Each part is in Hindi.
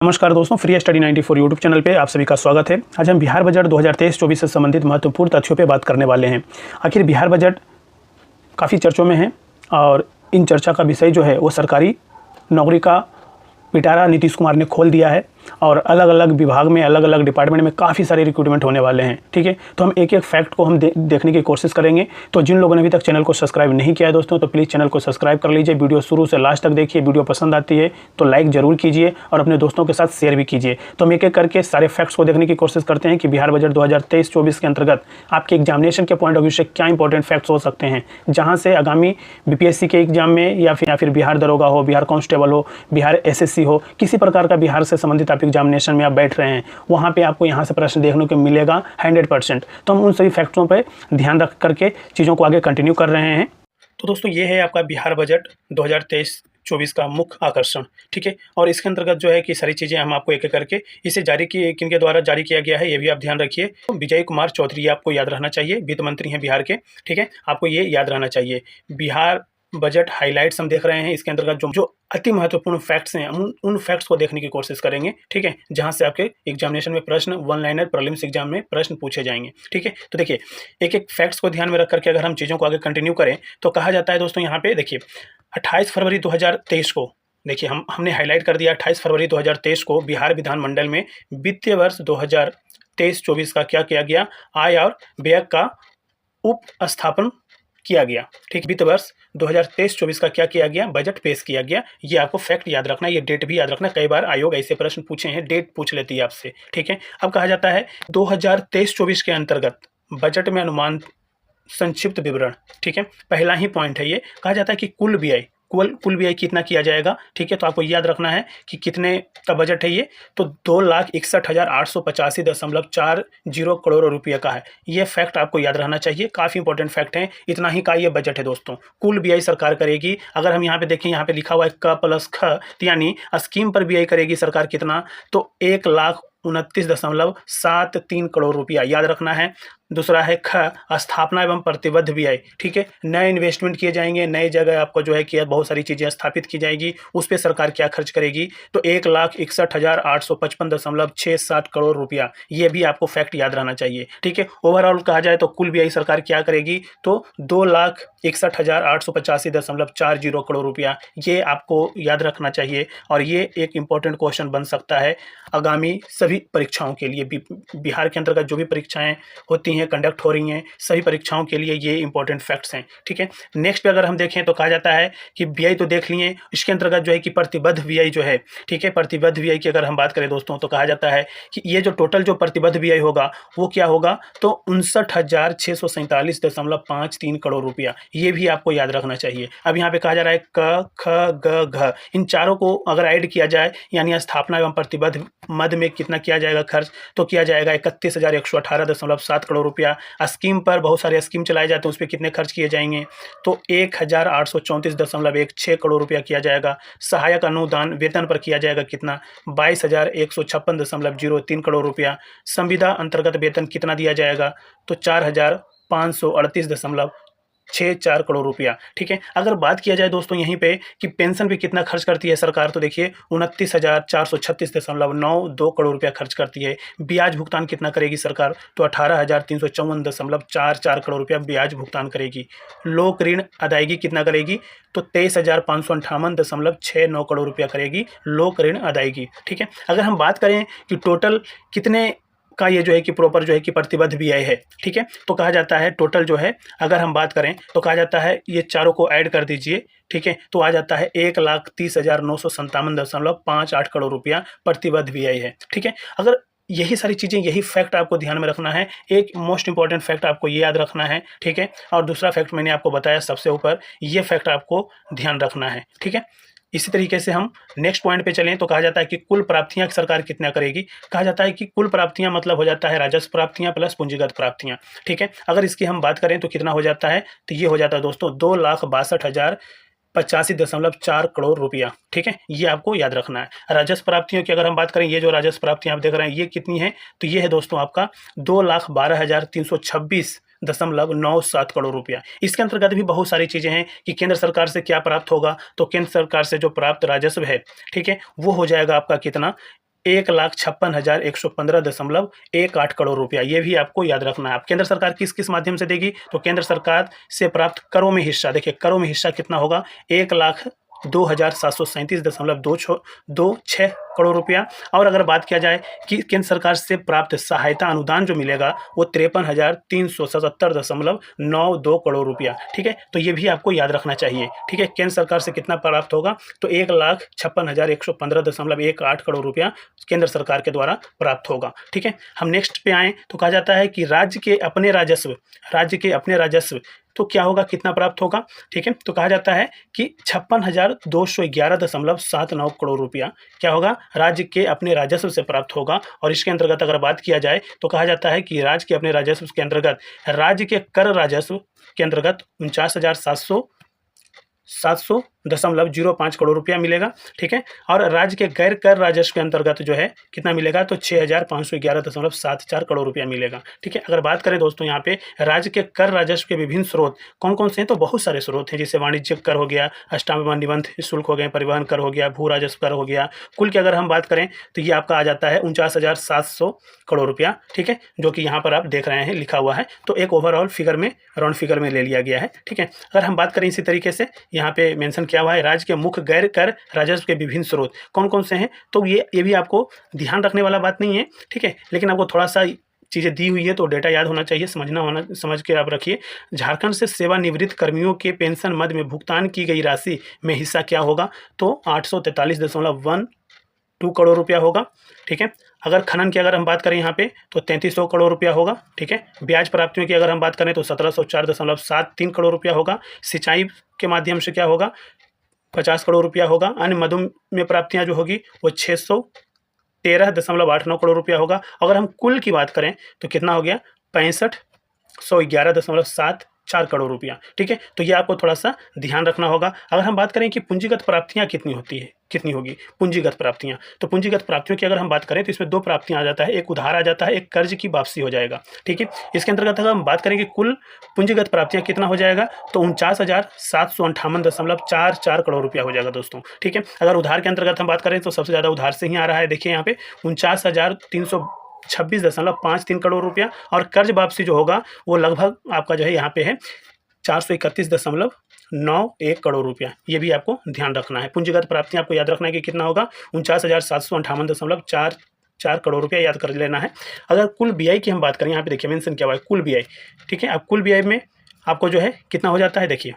नमस्कार दोस्तों, फ्री स्टडी 94 यूट्यूब चैनल पे आप सभी का स्वागत है। आज हम बिहार बजट 2023-24 से संबंधित महत्वपूर्ण तथ्यों पे बात करने वाले हैं। आखिर बिहार बजट काफ़ी चर्चों में है और इन चर्चा का विषय जो है वो सरकारी नौकरी का पिटारा नीतीश कुमार ने खोल दिया है और अलग अलग विभाग में, अलग अलग डिपार्टमेंट में काफ़ी सारे रिक्रूटमेंट होने वाले हैं। ठीक है, तो हम एक एक फैक्ट को हम देखने की कोशिश करेंगे। तो जिन लोगों ने अभी तक चैनल को सब्सक्राइब नहीं किया है दोस्तों, तो प्लीज़ चैनल को सब्सक्राइब कर लीजिए। वीडियो शुरू से लास्ट तक देखिए। वीडियो पसंद आती है तो लाइक ज़रूर कीजिए और अपने दोस्तों के साथ शेयर भी कीजिए। तो हम एक एक करके सारे फैक्ट्स को देखने की कोशिश करते हैं कि बिहार बजट 2023-24 के अंतर्गत आपके एग्जामिनेशन के पॉइंट ऑफ व्यू से क्या इंपॉर्टेंट फैक्ट्स हो सकते हैं, जहाँ से आगामी बीपीएससी के एग्जाम में या फिर बिहार दरोगा हो, बिहार कांस्टेबल हो, बिहार एसएससी हो, किसी प्रकार का बिहार से संबंधित आप एग्जामिनेशन में आप बैठ रहे हैं, वहाँ पे आपको यहाँ से प्रश्न देखने को मिलेगा 100%। तो हम उन सभी फैक्टरों पे ध्यान रख करके चीज़ों को आगे कंटिन्यू कर रहे हैं। तो दोस्तों, ये है आपका बिहार बजट 2023-24 का मुख्य आकर्षण। ठीक है, और इसके अंतर्गत जो है कि सारी चीज़ें हम आपको एक एक करके इसे किनके द्वारा जारी किया गया है, ये भी आप ध्यान रखिए। तो विजय कुमार चौधरी आपको याद रहना चाहिए, वित्त मंत्री हैं बिहार के। ठीक है, आपको ये याद रहना चाहिए। बिहार बजट हाइलाइट्स हम देख रहे हैं, इसके अंतर्गत जो अति महत्वपूर्ण फैक्ट्स हैं उन फैक्ट्स को देखने की कोशिश करेंगे। ठीक है, जहां से आपके एग्जामिनेशन में प्रश्न, वन लाइनर प्रीलिम्स एग्जाम में प्रश्न पूछे जाएंगे। ठीक है, तो देखिए एक एक फैक्ट्स को ध्यान में रख करके अगर हम चीज़ों को आगे कंटिन्यू करें तो कहा जाता है दोस्तों, यहाँ पे देखिए 28 फरवरी 2023 को, देखिए हमने हाईलाइट कर दिया 28 फरवरी 2023 को बिहार विधानमंडल में वित्तीय वर्ष 2023-24 का क्या किया गया, आय और व्यय का उपस्थापन किया गया। ठीक, वित्त वर्ष 2023-24 का क्या किया गया, बजट पेश किया गया। ये आपको फैक्ट याद रखना, ये डेट भी याद रखना। कई बार आयोग ऐसे प्रश्न पूछे हैं, डेट पूछ लेती है आपसे। ठीक है, अब कहा जाता है 2023-24 के अंतर्गत बजट में अनुमान संक्षिप्त विवरण। ठीक है, पहला ही पॉइंट है ये। कहा जाता है कि कुल व्यय कितना किया जाएगा। ठीक है, तो आपको याद रखना है कि कितने का बजट है ये, तो 2,61,885.40 करोड़ रुपये का है। ये फैक्ट आपको याद रहना चाहिए, काफ़ी इंपॉर्टेंट फैक्ट है। इतना ही का ये बजट है दोस्तों। कुल व्यय सरकार करेगी, अगर हम यहाँ पे देखें, यहाँ पे लिखा हुआ है क प्लस ख, यानी स्कीम पर व्यय करेगी सरकार कितना, तो 1,29.73 करोड़ रुपया याद रखना है। दूसरा है ख, स्थापना एवं प्रतिबद्ध व्यय। ठीक है, नए इन्वेस्टमेंट किए जाएंगे, नई जगह आपको जो है कि बहुत सारी चीज़ें स्थापित की जाएगी, उस पर सरकार क्या खर्च करेगी, तो 1,61,855.67 करोड़ रुपया। ये भी आपको फैक्ट याद रहना चाहिए। ठीक है, ओवरऑल कहा जाए तो कुल व्यय सरकार क्या करेगी, तो 2,61,885.40 करोड़ रुपया। ये आपको याद रखना चाहिए और ये एक इम्पॉर्टेंट क्वेश्चन बन सकता है आगामी सभी परीक्षाओं के लिए। बिहार के अंतर्गत जो भी परीक्षाएं होती हैं, कंडक्ट हो रही हैं, सभी परीक्षाओं के लिए ये इंपॉर्टेंट फैक्ट्स हैं। ठीक है, नेक्स्ट पे अगर हम देखें तो कहा जाता है कि व्यय तो देख लिए, इसके अंतर्गत जो है कि प्रतिबद्ध व्यय जो है, ठीक है, प्रतिबद्ध व्यय की अगर हम बात करें दोस्तों, तो कहा जाता है कि ये जो टोटल जो प्रतिबद्ध व्यय होगा वो क्या होगा, तो 59,647.53 करोड़ रुपया। ये भी आपको याद रखना चाहिए। अब यहाँ पे कहा जा रहा है क, ख, ग, घ, इन चारों को अगर ऐड किया जाए, यानी स्थापना एवं प्रतिबद्ध मद में कितना किया जाएगा खर्च, तो किया जाएगा 31,118.7 करोड़ रुपया। स्कीम पर बहुत सारे स्कीम चलाए जाते हैं, उस पर कितने खर्च किए जाएंगे, तो 1,834.16 करोड़ रुपया किया जाएगा। सहायक अनुदान वेतन पर किया जाएगा कितना, 22,156.03 करोड़ रुपया। संविदा अंतर्गत वेतन कितना दिया जाएगा, तो 4,538.64 करोड़ रुपया। ठीक है, अगर बात किया जाए दोस्तों यहीं पे कि पेंशन पे कितना खर्च करती है सरकार, तो देखिए 29,436.92 करोड़ रुपया खर्च करती है। ब्याज भुगतान कितना करेगी सरकार, तो 18,354.44 करोड़ रुपया ब्याज भुगतान करेगी। लोक ऋण अदायगी कितना करेगी, तो 23,558.69 करोड़ रुपया करेगी लोक ऋण अदायगी। ठीक है, अगर हम बात करें कि टोटल कितने का ये जो है कि प्रॉपर जो है कि प्रतिबद्ध व्यय है, ठीक है, तो कहा जाता है टोटल जो है अगर हम बात करें तो कहा जाता है ये चारों को ऐड कर दीजिए। ठीक है, तो आ जाता है 1,30,957.58 करोड़ रुपया प्रतिबद्ध व्यय है। ठीक है, अगर यही सारी चीज़ें, यही फैक्ट आपको ध्यान में रखना है। एक मोस्ट इंपॉर्टेंट फैक्ट आपको ये याद रखना है। ठीक है, और दूसरा फैक्ट मैंने आपको बताया सबसे ऊपर, ये फैक्ट आपको ध्यान रखना है। ठीक है, इसी तरीके से हम नेक्स्ट पॉइंट पे चलें तो कहा जाता है कि कुल प्राप्तियां सरकार कितना करेगी। कहा जाता है कि कुल प्राप्तियां मतलब हो जाता है राजस्व प्राप्तियां प्लस पूंजीगत प्राप्तियां। ठीक है, अगर इसकी हम बात करें तो कितना हो जाता है, तो ये हो जाता है दोस्तों 2,62,085.4 करोड़ रुपया। ठीक है, ये आपको याद रखना है। राजस्व प्राप्तियों की अगर हम बात करें, ये जो राजस्व प्राप्तियां आप देख रहे हैं ये कितनी है, तो ये है दोस्तों आपका 2,12,326.97 करोड़ रुपया। इसके अंतर्गत भी बहुत सारी चीज़ें हैं कि केंद्र सरकार से क्या प्राप्त होगा, तो केंद्र सरकार से जो प्राप्त राजस्व है, ठीक है, वो हो जाएगा आपका कितना, 1,56,115.18 करोड़ रुपया। ये भी आपको याद रखना है। आप केंद्र सरकार किस किस माध्यम से देगी, तो केंद्र सरकार से प्राप्त करों में हिस्सा, देखिए करों में हिस्सा कितना होगा, 1,02,737.26 करोड़ रुपया। और अगर बात किया जाए कि केंद्र सरकार से प्राप्त सहायता अनुदान जो मिलेगा वो 53,377.92 करोड़ रुपया। ठीक है, तो ये भी आपको याद रखना चाहिए। ठीक है, केंद्र सरकार से कितना प्राप्त होगा, तो 1,56,115.18 करोड़ रुपया केंद्र सरकार के द्वारा प्राप्त होगा। ठीक है, हम नेक्स्ट पे आए तो कहा जाता है कि राज्य के अपने राजस्व तो क्या होगा, कितना प्राप्त होगा। ठीक है, तो कहा जाता है कि 56,211.79 करोड़ रुपया क्या होगा, राज्य के अपने राजस्व से प्राप्त होगा। और इसके अंतर्गत अगर बात किया जाए तो कहा जाता है कि राज्य के अपने राजस्व के अंतर्गत राज्य के कर राजस्व के अंतर्गत 49,700.05 करोड़ रुपया मिलेगा। ठीक है, और राज्य के गैर कर राजस्व के अंतर्गत जो है कितना मिलेगा, तो 6,511.74 करोड़ रुपया मिलेगा। ठीक है, अगर बात करें दोस्तों यहाँ पे राज्य के कर राजस्व के विभिन्न स्रोत कौन कौन से हैं, तो बहुत सारे स्रोत हैं, जैसे वाणिज्यिक कर हो गया, अष्टांग निबंध शुल्क हो गए, परिवहन कर हो गया, भू राजस्व कर हो गया। कुल की अगर हम बात करें तो ये आपका आ जाता है 49,700 करोड़ रुपया। ठीक है, जो कि यहाँ पर आप देख रहे हैं लिखा हुआ है, तो एक ओवरऑल फिगर में, राउंड फिगर में ले लिया गया है। ठीक है, अगर हम बात करें इसी तरीके से यहाँ पे मेंशन किया हुआ है राज्य के मुख्य गैर कर राजस्व के विभिन्न स्रोत कौन कौन से हैं, तो ये भी आपको ध्यान रखने वाला बात नहीं है। ठीक है, लेकिन आपको थोड़ा सा चीज़ें दी हुई है तो डेटा याद होना चाहिए, समझ के आप रखिए। झारखंड से सेवानिवृत्त कर्मियों के पेंशन मद में भुगतान की गई राशि में हिस्सा क्या होगा, तो 843.12 करोड़ रुपया होगा। ठीक है, अगर खनन की अगर हम बात करें यहाँ पे तो 3,300 करोड़ रुपया होगा। ठीक है, ब्याज प्राप्तियों की अगर हम बात करें तो 1,704.73 करोड़ रुपया होगा। सिंचाई के माध्यम से क्या होगा, 50 करोड़ रुपया होगा। अन्य मदों में प्राप्तियाँ जो होगी वो 613.89 करोड़ रुपया होगा। अगर हम कुल की बात करें तो कितना हो गया, 65,111.74 करोड़ रुपया। ठीक है, तो ये आपको थोड़ा सा ध्यान रखना होगा। अगर हम बात करें कि पूंजीगत प्राप्तियाँ कितनी होगी पूंजीगत प्राप्तियाँ, तो पूंजीगत प्राप्तियों की अगर हम बात करें तो इसमें दो प्राप्तियाँ आ जाता है, एक उधार आ जाता है, एक कर्ज की वापसी हो जाएगा। ठीक है, इसके अंतर्गत अगर हम बात करें कि कुल पूंजीगत प्राप्तियाँ कितना हो जाएगा, तो 49,758.44 करोड़ रुपया हो जाएगा दोस्तों। ठीक है, अगर उधार के अंतर्गत हम बात करें तो सबसे ज़्यादा उधार से ही आ रहा है, देखिए यहाँ पे 49,326.53 करोड़ रुपया। और कर्ज वापसी जो होगा वो लगभग आपका जो है यहाँ पे है 431.91 करोड़ रुपया। ये भी आपको ध्यान रखना है। पूंजीगत प्राप्तियाँ आपको याद रखना है कि कितना होगा, 49,758.44 करोड़ रुपया याद कर लेना है। अगर कुल BI की हम बात करें, यहाँ पे देखिए मेंशन क्या हुआ है, कुल BI। ठीक है, अब कुल BI में आपको जो है कितना हो जाता है, देखिए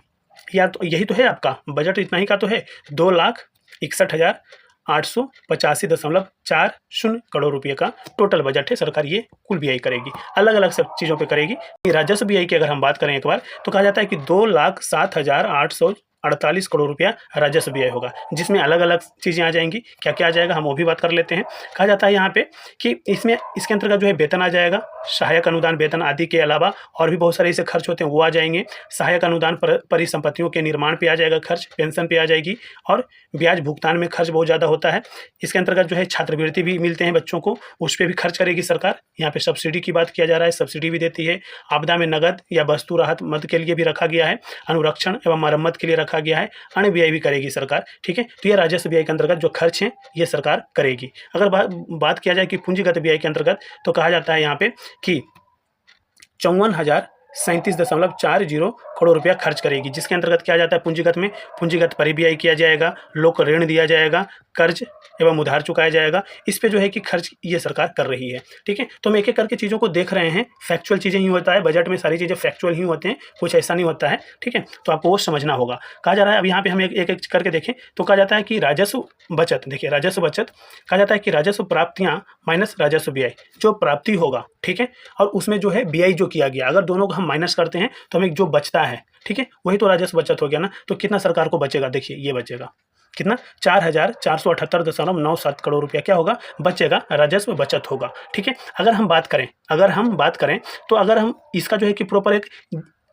यार तो यही तो है आपका बजट, इतना ही का तो है, 2,61,885.40 करोड़ रुपये का टोटल बजट है। सरकार ये कुल BI करेगी, अलग अलग सब चीज़ों पे करेगी। राजस्व BI की अगर हम बात करें एक बार तो कहा जाता है कि 2,07,848 करोड़ रुपया राजस्व BI होगा, जिसमें अलग अलग चीज़ें आ जाएंगी। क्या क्या आ जाएगा हम वो भी बात कर लेते हैं। कहा जाता है यहाँ पे कि इसके अंतर्गत जो है वेतन आ जाएगा, सहायक अनुदान वेतन आदि के अलावा और भी बहुत सारे ऐसे खर्च होते हैं वो आ जाएंगे। सहायक अनुदान परिसंपत्तियों के निर्माण पे आ जाएगा खर्च, पेंशन पे आ जाएगी, और ब्याज भुगतान में खर्च बहुत ज़्यादा होता है। इसके अंतर्गत जो है छात्रवृत्ति भी मिलते हैं बच्चों को, उस पर भी खर्च करेगी सरकार। यहाँ पे सब्सिडी की बात किया जा रहा है, सब्सिडी भी देती है। आपदा में नगद या वस्तु राहत मद के लिए भी रखा गया है, अनुरक्षण एवं मरम्मत के लिए रखा गया है, अन्य BI भी करेगी सरकार। ठीक है, तो ये राजस्व BI के अंतर्गत जो खर्च हैं ये सरकार करेगी। अगर बात किया जाए कि पूंजीगत BI के अंतर्गत तो कहा जाता है यहाँ पे कि 54,037.40 करोड़ रुपया खर्च करेगी, जिसके अंतर्गत क्या जाता है पूंजीगत में, पूंजीगत परिव्यय किया जाएगा, लोक ऋण दिया जाएगा, कर्ज एवं उधार चुकाया जाएगा। इस पे जो है कि खर्च ये सरकार कर रही है। ठीक है, तो हम एक एक करके चीज़ों को देख रहे हैं। फैक्चुअल चीज़ें ही होता है, बजट में सारी चीज़ें फैक्चुअल ही होते हैं, कुछ ऐसा नहीं होता है। ठीक है, तो आपको वो समझना होगा। कहा जा रहा है, अब यहाँ पे हम एक एक करके देखें तो कहा जाता है कि राजस्व बचत, देखिए राजस्व बचत कहा जाता है कि राजस्व प्राप्तियाँ माइनस राजस्व BI, जो प्राप्ति होगा, ठीक है, और उसमें जो है BI जो किया गया, अगर दोनों को हम माइनस करते हैं तो हमें जो बचता है, ठीक है, वही तो राजस्व बचत हो गया ना। तो कितना सरकार को बचेगा, देखिए ये बचेगा कितना, 4,478.97 करोड़ रुपया क्या होगा, बचेगा, राजस्व बचत होगा। ठीक है, अगर हम बात करें तो अगर हम इसका जो है कि प्रॉपर एक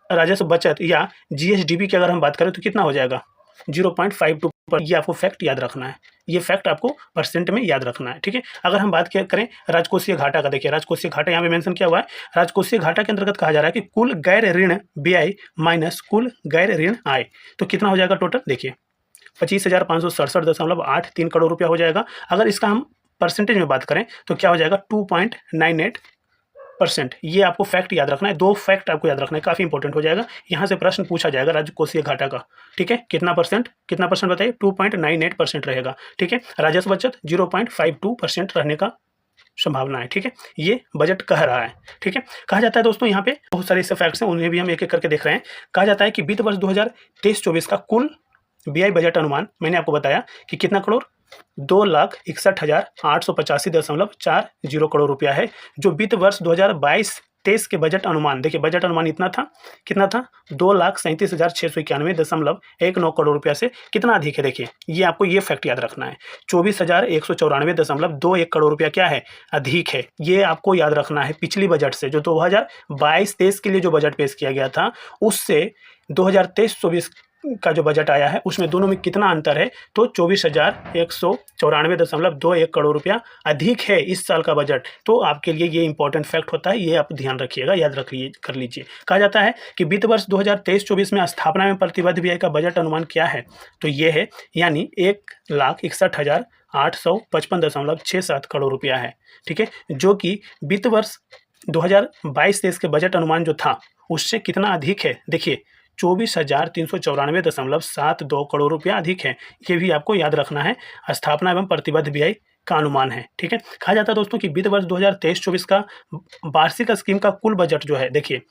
राजस्व बचत या GSDP की अगर हम बात करें तो कितना हो जाएगा, 0.52 पर। ये आपको फैक्ट याद रखना है, ये फैक्ट आपको परसेंट में याद रखना है। ठीक है, अगर हम बात करें राजकोषीय घाटा का, देखिए राजकोषीय घाटा यहाँ पे मेंशन किया हुआ है। राजकोषीय घाटा के अंतर्गत कहा जा रहा है कि कुल गैर ऋण BI माइनस कुल गैर ऋण आय, तो कितना हो जाएगा टोटल, देखिए 25,567.83 करोड़ रुपया हो जाएगा। अगर इसका हम परसेंटेज में बात करें तो क्या हो जाएगा 2.98%। ये आपको फैक्ट याद रखना है, 2 फैक्ट आपको याद रखना है, काफ़ी इंपॉर्टेंट हो जाएगा। यहाँ से प्रश्न पूछा जाएगा राजकोषीय घाटा का, ठीक है। कितना परसेंट बताइए, 2.98% रहेगा, ठीक है। राजस्व बचत 0.52% रहने का संभावना है, ठीक है। ये बजट कह रहा है, ठीक है। कहा जाता है दोस्तों, यहाँ पे बहुत सारे ऐसे फैक्ट्स हैं, उन्हें भी हम एक एक करके देख रहे हैं। कहा जाता है कि वित्त वर्ष 2023-24 का कुल व्यय बजट अनुमान मैंने आपको बताया कि कितना करोड़, 2,61,885.40 करोड़ रुपया है। जो वित्त वर्ष 2022-23 के बजट अनुमान, देखिए बजट अनुमान इतना था, कितना था, 2,37,691.19 करोड़ रुपया से कितना अधिक है। देखिए ये आपको ये फैक्ट याद रखना है, 24,194.21 करोड़ रुपया क्या है, अधिक है। ये आपको याद रखना है पिछली बजट से, जो 2022-23 के लिए जो बजट पेश किया गया था, उससे 2023-24 का जो बजट आया है उसमें दोनों में कितना अंतर है, तो 24,194.21 करोड़ रुपया अधिक है इस साल का बजट। तो आपके लिए ये इंपॉर्टेंट फैक्ट होता है, ये आप ध्यान रखिएगा, याद रखिए, कर लीजिए। कहा जाता है कि वित्त वर्ष 2023-24 में स्थापना में प्रतिबद्ध व्यय का बजट अनुमान क्या है, तो ये है, यानी 1,61,855.67 करोड़ रुपया है, ठीक है। जो कि वित्त वर्ष 2022-23 के बजट अनुमान जो था उससे कितना अधिक है, देखिए 24,394.72 करोड़ रुपया अधिक है। ये भी आपको याद रखना है, स्थापना एवं प्रतिबद्ध व्यय का अनुमान है, ठीक है। कहा जाता है दोस्तों कि वित्त वर्ष 2023-24 का वार्षिक स्कीम का कुल बजट जो है, देखिए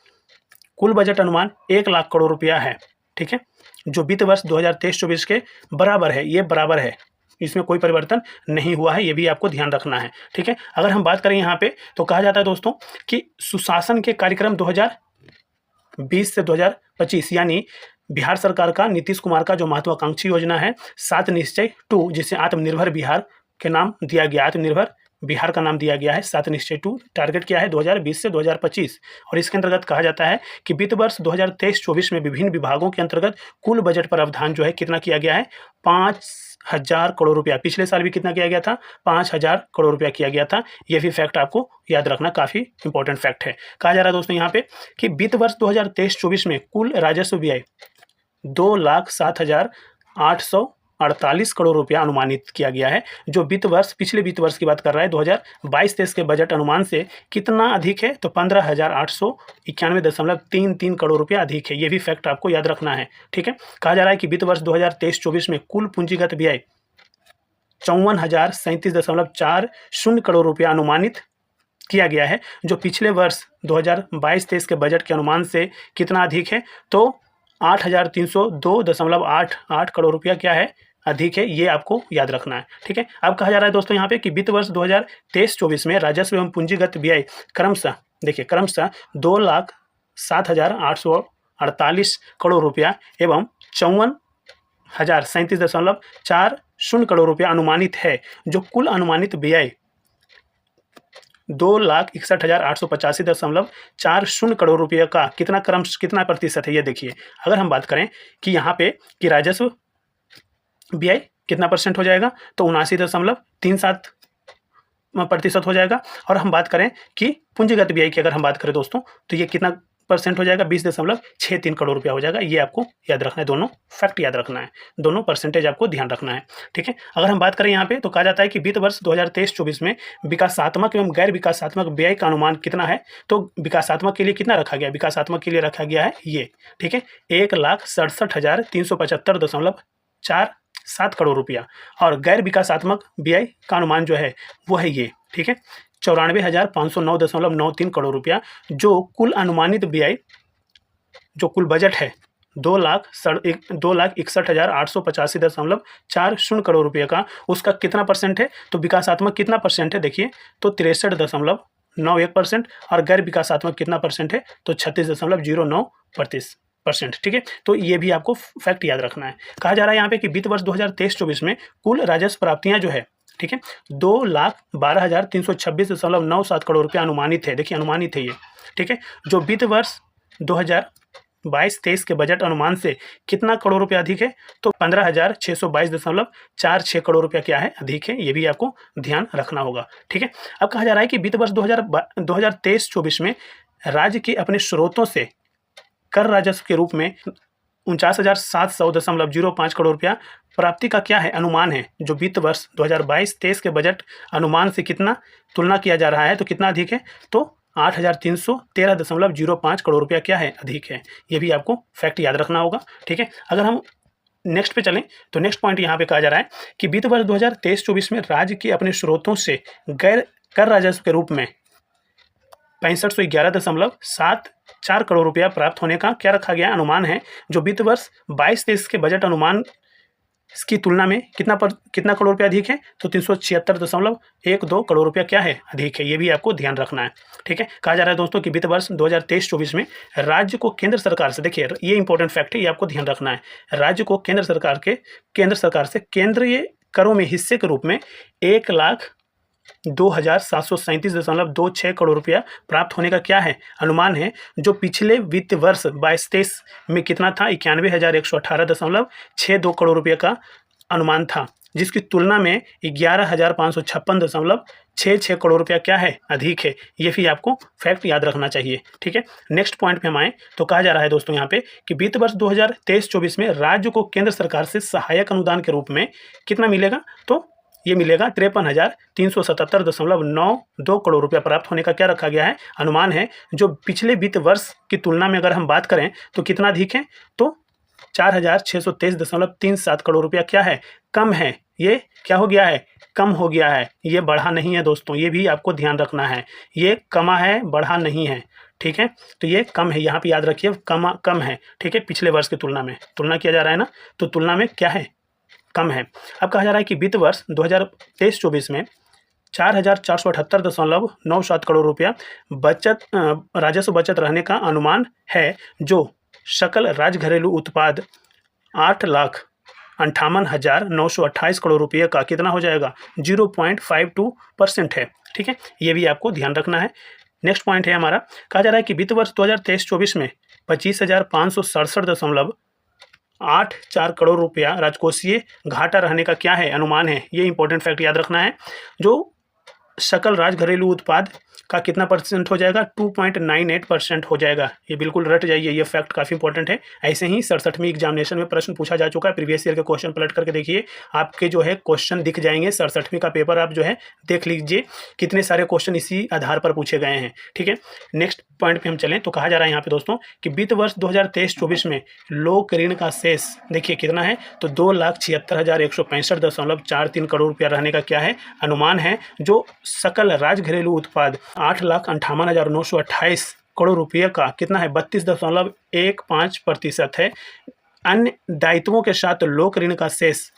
कुल बजट अनुमान 1 लाख करोड़ रुपया है, ठीक है। जो वित्त वर्ष 2023-24 के बराबर है, ये बराबर है, इसमें कोई परिवर्तन नहीं हुआ है, ये भी आपको ध्यान रखना है, ठीक है। अगर हम बात करें यहाँ पे तो कहा जाता है दोस्तों कि सुशासन के कार्यक्रम 2020 से 2025, यानी बिहार सरकार का, नीतीश कुमार का जो महत्वाकांक्षी योजना है 7 निश्चय 2, जिसे आत्मनिर्भर बिहार के नाम दिया गया, आत्मनिर्भर बिहार का नाम दिया गया है, 7 निश्चय 2, टारगेट क्या है 2020 से 2025। और इसके अंतर्गत कहा जाता है कि वित्त वर्ष 2023-24 में विभिन्न विभागों के अंतर्गत कुल बजट प्रावधान जो है कितना किया गया है, 5,000 करोड़ रुपया। पिछले साल भी कितना किया गया था, 5,000 करोड़ रुपया किया गया था। ये भी फैक्ट आपको याद रखना, काफ़ी इंपॉर्टेंट फैक्ट है। कहा जा रहा है दोस्तों यहाँ पे कि वित्त वर्ष 2023-24 में कुल राजस्व व्यय 2,07,848 करोड़ रुपया अनुमानित किया गया है। जो वित्त वर्ष, पिछले वित्त वर्ष की बात कर रहा है, 2022-23 के बजट अनुमान से कितना अधिक है, तो 15,891.33 करोड़ रुपया अधिक है। ये भी फैक्ट आपको याद रखना है, ठीक है। कहा जा रहा है कि वित्त वर्ष 2023-24 में कुल पूंजीगत व्यय 54,037.40 करोड़ रुपया अनुमानित किया गया है। जो पिछले वर्ष 2022-23 के बजट के अनुमान से कितना अधिक है, तो 8,302.88 करोड़ रुपया क्या है, अधिक है। ये आपको याद रखना है, ठीक है। अब कहा जा रहा है दोस्तों यहाँ पे कि वित्त वर्ष 2023-24 में राजस्व एवं पूंजीगत व्यय क्रमशः, देखिए क्रमशः 2,07,848 करोड़ रुपया एवं 54,037.40 करोड़ रुपया अनुमानित है। जो कुल अनुमानित व्यय 2,61,885.40 करोड़ रुपये का कितना प्रतिशत है, ये देखिए। अगर हम बात करें कि यहाँ पे कि राजस्व व्यय कितना परसेंट हो जाएगा, तो 79.37% हो जाएगा। और हम बात करें कि पूंजीगत व्यय की अगर हम बात करें दोस्तों, तो ये कितना परसेंट हो जाएगा, 20.63 करोड़ रुपया हो जाएगा। ये आपको याद रखना है, दोनों फैक्ट याद रखना है, दोनों परसेंटेज आपको ध्यान रखना है, ठीक है। अगर हम बात करें यहाँ पे तो कहा जाता है कि वित्त वर्ष 2023-24 में विकासात्मक एवं गैर विकासात्मक व्यय का अनुमान कितना है, तो विकासात्मक के लिए कितना रखा गया, विकासात्मक के लिए रखा गया है ये, ठीक है, 1,67,375.47 करोड़ रुपया। और गैर विकासात्मक व्यय का अनुमान जो है वो है ये, ठीक है, 94,509.93 करोड़ रुपया। जो कुल अनुमानित व्यय, जो कुल बजट है 2,61,885.40 करोड़ रुपये का, उसका कितना परसेंट है, तो विकासात्मक कितना परसेंट है, देखिए तो 63.91%। और गैर विकासात्मक कितना परसेंट है, तो 36.09%, ठीक है। तो ये भी आपको फैक्ट याद रखना है। कहा जा रहा है यहाँ पे कि वित्त वर्ष 2023-24 में कुल राजस्व प्राप्तियाँ जो है, ठीक है, 2,12,326.97 करोड़ रुपया अनुमानित है। देखिए अनुमानित है ये, ठीक है। जो वित्त वर्ष 2022-23 के बजट अनुमान से कितना करोड़ रुपया अधिक है, तो 15,622.46 करोड़ रुपया क्या है, अधिक है। ये भी आपको ध्यान रखना होगा, ठीक है। अब कहा जा रहा है कि वित्त वर्ष 2023-24 में राज्य के अपने स्रोतों से कर राजस्व के रूप में 49,700.05 करोड़ रुपया प्राप्ति का क्या है अनुमान है, जो वित्त वर्ष 2022-23 के बजट अनुमान से कितना तुलना किया जा रहा है, तो कितना अधिक है, तो 8,313.05 करोड़ रुपया क्या है, अधिक है। ये भी आपको फैक्ट याद रखना होगा, ठीक है। अगर हम नेक्स्ट पे चलें तो नेक्स्ट पॉइंट यहाँ पे कहा जा रहा है कि वित्त वर्ष 2023-24 में राज्य के अपने स्रोतों से गैर कर राजस्व के रूप में 6511.74 करोड़ रुपया प्राप्त होने का क्या रखा गया अनुमान है, जो वित्त वर्ष 22-23 के बजट अनुमान की तुलना में कितना करोड़ रुपया अधिक है, तो 376.12 करोड़ रुपया क्या है, अधिक है। ये भी आपको ध्यान रखना है, ठीक है। कहा जा रहा है दोस्तों कि वित्त वर्ष 2023-24 में राज्य को केंद्र सरकार से, देखिए ये इंपॉर्टेंट फैक्ट है, ये आपको ध्यान रखना है, राज्य को केंद्र सरकार से केंद्रीय करों में हिस्से के रूप में 1,02,737.26 करोड़ रुपया प्राप्त होने का क्या है अनुमान है, जो पिछले वित्त वर्ष 22-23 में कितना था, 91,118.62 करोड़ रुपये का अनुमान था, जिसकी तुलना में 11,556.66 करोड़ रुपया क्या है, अधिक है। ये भी आपको फैक्ट याद रखना चाहिए, ठीक है। नेक्स्ट पॉइंट पे हम आए तो कहा जा रहा है दोस्तों यहाँ पे कि वित्त वर्ष 2023-24 में राज्य को केंद्र सरकार से सहायक अनुदान के रूप में कितना मिलेगा, तो ये मिलेगा 53,377.92 करोड़ रुपया प्राप्त होने का क्या रखा गया है अनुमान है, जो पिछले वित्त वर्ष की तुलना में अगर हम बात करें तो कितना अधिक है, तो 4,623.37 करोड़ रुपया क्या है, कम है। ये क्या हो गया है, कम हो गया है, ये बढ़ा नहीं है दोस्तों, ये भी आपको ध्यान रखना है, ये कमा है, बढ़ा नहीं है, ठीक है। तो ये कम है, यहाँ पे याद रखिए कम है, ठीक है। पिछले वर्ष की तुलना में तुलना किया जा रहा है ना, तो तुलना में क्या है, कम है। अब कहा जा रहा है कि वित्त वर्ष 2023-24 में 4,478.97 करोड़ रुपया राजस्व बचत रहने का अनुमान है, जो सकल राज्य घरेलू उत्पाद 8,58,928 करोड़ रुपये का कितना हो जाएगा, 0.52% है, ठीक है। ये भी आपको ध्यान रखना है। नेक्स्ट पॉइंट है हमारा, कहा जा रहा है कि वित्त वर्ष 2023-24 में 25,567.84 करोड़ रुपया राजकोषीय घाटा रहने का क्या है अनुमान है। ये इंपॉर्टेंट फैक्ट याद रखना है, जो सकल राज्य घरेलू उत्पाद का कितना परसेंट हो जाएगा, 2.98% हो जाएगा। ये बिल्कुल रट जाइए, ये फैक्ट काफ़ी इंपॉर्टेंट है। ऐसे ही 67वीं एग्जामिनेशन में प्रश्न पूछा जा चुका है, प्रीवियस ईयर के क्वेश्चन पलट करके देखिए, आपके जो है क्वेश्चन दिख जाएंगे। 67वीं का पेपर आप जो है देख लीजिए, कितने सारे क्वेश्चन इसी आधार पर पूछे गए हैं, ठीक है। नेक्स्ट पॉइंट पे हम चलें तो कहा जा रहा है यहाँ पे दोस्तों कि वित्त वर्ष 2023-24 में लोक ऋण का शेष देखिए कितना है, तो 2,76,165.43 करोड़ रुपया रहने का क्या है अनुमान है, जो सकल राज्य घरेलू उत्पाद 8,58,928 करोड़ रुपये का कितना है, 32.15% है। अन्य दायित्वों के साथ लोक ऋण का शेष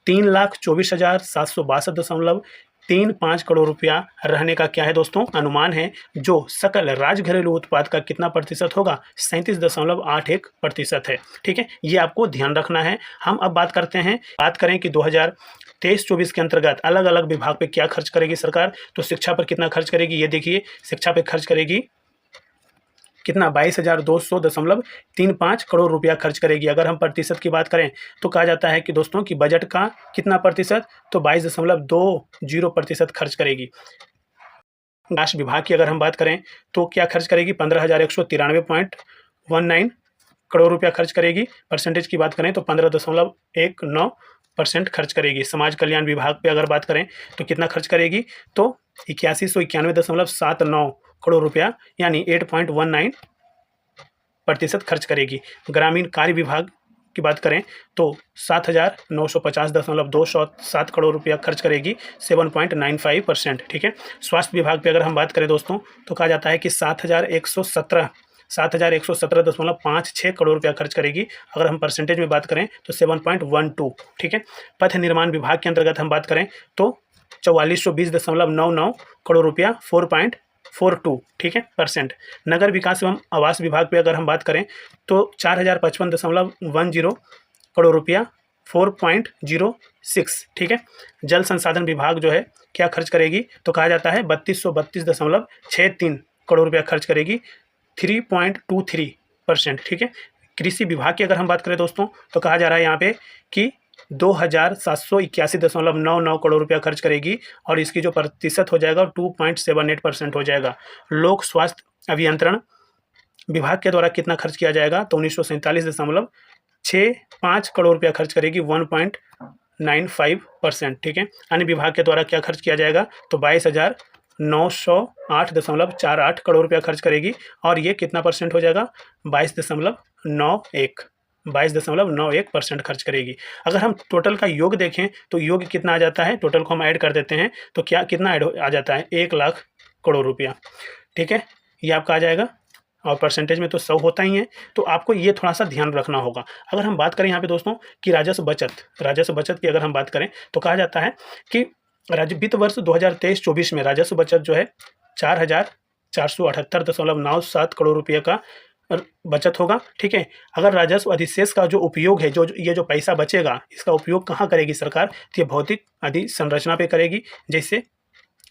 3,24,762.35 करोड़ रुपया रहने का क्या है दोस्तों अनुमान है, जो सकल राज्य घरेलू उत्पाद का कितना प्रतिशत होगा, 37.81% है, ठीक है। ये आपको ध्यान रखना है। हम अब बात करें कि 2023-24 के अंतर्गत अलग अलग विभाग पे क्या खर्च करेगी सरकार, तो शिक्षा पर कितना खर्च करेगी, ये देखिए शिक्षा पे खर्च करेगी कितना, 22,200.35 करोड़ रुपया खर्च करेगी। अगर हम प्रतिशत की बात करें तो कहा जाता है कि दोस्तों कि बजट का कितना प्रतिशत, तो 22.20% खर्च करेगी। राष्ट्र विभाग की अगर हम बात करें तो क्या खर्च करेगी, 15,193.19 करोड़ रुपया खर्च करेगी। परसेंटेज की बात करें तो 15.19% खर्च करेगी। समाज कल्याण विभाग पे अगर बात करें तो कितना खर्च करेगी, तो 8191.79 करोड़ रुपया यानी 8.19% खर्च करेगी। ग्रामीण कार्य विभाग की बात करें तो 7,950.207 करोड़ रुपया खर्च करेगी, 7.95%, ठीक है। स्वास्थ्य विभाग पे अगर हम बात करें दोस्तों तो कहा जाता है कि 7,117.56 करोड़ रुपया खर्च करेगी। अगर हम परसेंटेज में बात करें तो 7.12, ठीक है। पथ निर्माण विभाग के अंतर्गत हम बात करें तो 4420.99 करोड़ रुपया, 4.42, ठीक है % नगर विकास एवं आवास विभाग पे अगर हम बात करें तो 4,055.10 करोड़ रुपया, 4.06, ठीक है। जल संसाधन विभाग जो है क्या खर्च करेगी, तो कहा जाता है 3232.63 करोड़ रुपया खर्च करेगी, 3.23%, ठीक है। कृषि विभाग की अगर हम बात करें दोस्तों तो कहा जा रहा है यहाँ पे कि 2,781.99 करोड़ रुपया खर्च करेगी और इसकी जो प्रतिशत हो जाएगा 2.78% हो जाएगा। लोक स्वास्थ्य अभियंत्रण विभाग के द्वारा कितना खर्च किया जाएगा, तो 1947.53 5 करोड़ रुपया खर्च करेगी 1.95%। ठीक है, अन्य विभाग के द्वारा क्या खर्च किया जाएगा, तो 22,908.48 करोड़ रुपया खर्च करेगी, और ये कितना परसेंट हो जाएगा, 22.91% खर्च करेगी। अगर हम टोटल का योग देखें तो योग कितना आ जाता है, टोटल को हम ऐड कर देते हैं तो क्या कितना ऐड आ जाता है, 1,00,000 करोड़ रुपया। ठीक है, ये आपका आ जाएगा, और परसेंटेज में तो 100 होता ही है, तो आपको ये थोड़ा सा ध्यान रखना होगा। अगर हम बात करें यहाँ पे दोस्तों कि राजस्व बचत की अगर हम बात करें तो कहा जाता है कि वित्त वर्ष 2023-24 में राजस्व बचत जो है 4,478.97 करोड़ रुपये का बचत होगा। ठीक है, अगर राजस्व अधिशेष का जो उपयोग है, जो ये जो पैसा बचेगा, इसका उपयोग कहाँ करेगी सरकार, तो ये भौतिक अधिसंरचना पे करेगी, जैसे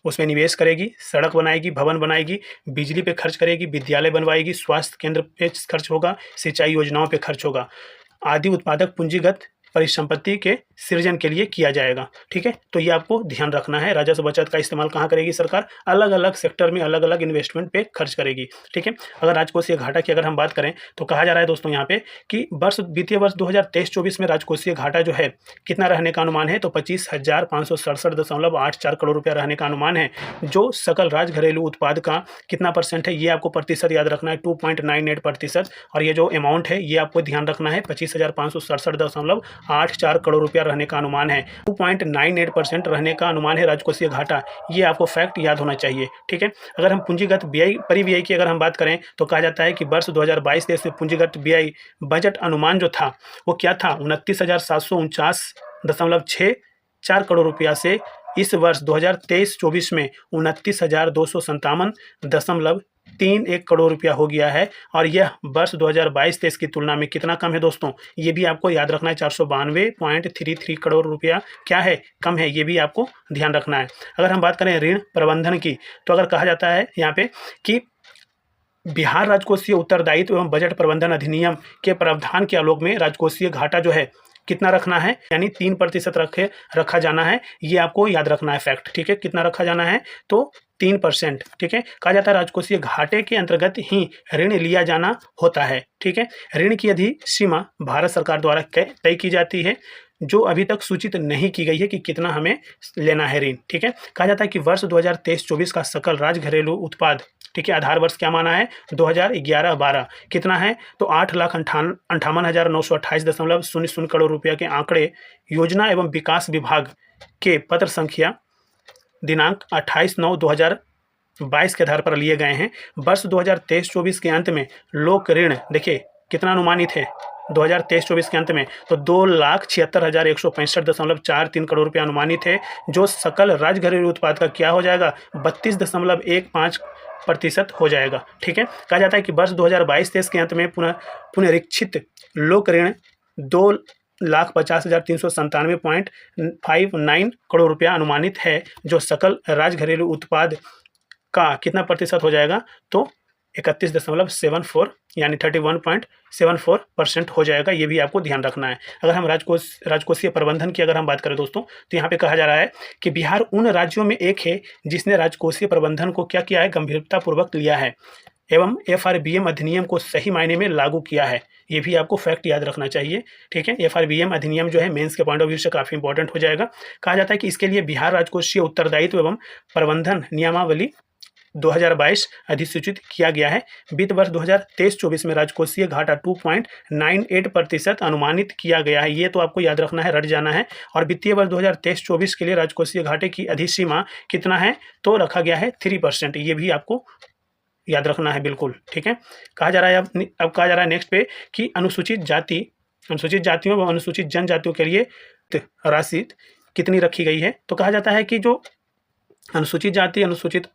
उसमें निवेश करेगी, सड़क बनाएगी, भवन बनाएगी, बिजली पे खर्च करेगी, विद्यालय बनवाएगी, स्वास्थ्य केंद्र पे खर्च होगा, सिंचाई योजनाओं पे खर्च होगा, आदि उत्पादक पूंजीगत परिसंपत्ति के सृजन के लिए किया जाएगा। ठीक है, तो ये आपको ध्यान रखना है। राजस्व बचत का इस्तेमाल कहाँ करेगी सरकार, अलग अलग सेक्टर में अलग अलग इन्वेस्टमेंट पे खर्च करेगी। ठीक है, अगर राजकोषीय घाटा की अगर हम बात करें तो कहा जा रहा है दोस्तों यहाँ पे कि वित्तीय वर्ष 2023-24 में राजकोषीय घाटा जो है कितना रहने का अनुमान है, तो 25,567.84 करोड़ रुपया रहने का अनुमान है। जो सकल राज घरेलू उत्पाद का कितना परसेंट है, ये आपको प्रतिशत याद रखना है, 2.98%, और ये जो अमाउंट है ये आपको ध्यान रखना है, 25,567.84 करोड़ रुपया रहने का अनुमान है। 2.98% रहने का अनुमान है राजकोषीय घाटा, ये आपको फैक्ट याद होना चाहिए। ठीक है, अगर हम पूंजीगत व्यय परिव्यय की अगर हम बात करें तो कहा जाता है कि वर्ष 2022-23 में पूंजीगत व्यय बजट अनुमान जो था वो क्या था, 29,749.64 करोड़ रुपया से इस वर्ष 2023-24 में 29,257.31 करोड़ रुपया हो गया है, और यह वर्ष 2022-23 की तुलना में कितना कम है दोस्तों, ये भी आपको याद रखना है, 492.33 करोड़ रुपया क्या है, कम है, ये भी आपको ध्यान रखना है। अगर हम बात करें ऋण प्रबंधन की तो अगर कहा जाता है यहाँ पे कि बिहार राजकोषीय उत्तरदायित्व एवं बजट प्रबंधन अधिनियम के प्रावधान के आलोक में राजकोषीय घाटा जो है कितना रखना है, यानी 3% रखा जाना है, ये आपको याद रखना है फैक्ट। ठीक है, कितना रखा जाना है, तो 3%। ठीक है, कहा जाता है राजकोषीय घाटे के अंतर्गत ही ऋण लिया जाना होता है। ठीक है, ऋण की अधिसीमा भारत सरकार द्वारा तय की जाती है, जो अभी तक सूचित नहीं की गई है कि कितना हमें लेना है ऋण। ठीक है, कहा जाता है कि वर्ष 2023-24 का सकल राज घरेलू उत्पाद, ठीक है, आधार वर्ष क्या माना है, 2011-12 कितना है, तो 8,58,928.00 करोड़ रुपया के आंकड़े योजना एवं विकास विभाग के पत्र संख्या दिनांक 28/9/2022 के आधार पर लिए गए हैं। वर्ष 2023-24 के अंत में लोक ऋण देखिए कितना अनुमानित है 2023-24 के अंत में, तो 2,76,165.43 करोड़ रुपया अनुमानित है, जो सकल राज घरेलू उत्पाद का क्या हो जाएगा, 32.15% हो जाएगा। ठीक है, कहा जाता है कि वर्ष 2022-23 के अंत में पुनरीक्षित लोक ऋण 2,50,397.59 करोड़ रुपया अनुमानित है, जो सकल राज घरेलू उत्पाद का कितना प्रतिशत हो जाएगा, तो 31.74 यानी 31.74% हो जाएगा। ये भी आपको ध्यान रखना है। अगर हम राजकोषीय प्रबंधन की अगर हम बात करें दोस्तों, तो यहाँ पे कहा जा रहा है कि बिहार उन राज्यों में एक है जिसने राजकोषीय प्रबंधन को क्या किया है, गंभीरतापूर्वक लिया है एवं FRBM अधिनियम को सही मायने में लागू किया है। ये भी आपको फैक्ट याद रखना चाहिए। ठीक है, FRBM अधिनियम जो है मेंस के पॉइंट ऑफ व्यू से काफ़ी इंपॉर्टेंट हो जाएगा। कहा जाता है कि इसके लिए बिहार राजकोषीय उत्तरदायित्व एवं प्रबंधन नियमावली 2022 अधिसूचित किया गया है। वित्त वर्ष 2023-24 में राजकोषीय घाटा 2.98% अनुमानित किया गया है। ये तो आपको याद रखना है, रट जाना है। और वित्तीय वर्ष 2023-24 के लिए राजकोषीय घाटे की अधिसीमा कितना है, तो रखा गया है 3%। ये भी आपको याद रखना है बिल्कुल। ठीक है, कहा जा रहा है अब कहा जा रहा है नेक्स्ट पे कि अनुसूचित जातियों व अनुसूचित जनजातियों के लिए राशि कितनी रखी गई है। तो कहा जाता है कि जो अनुसूचित जाति अनुसूचित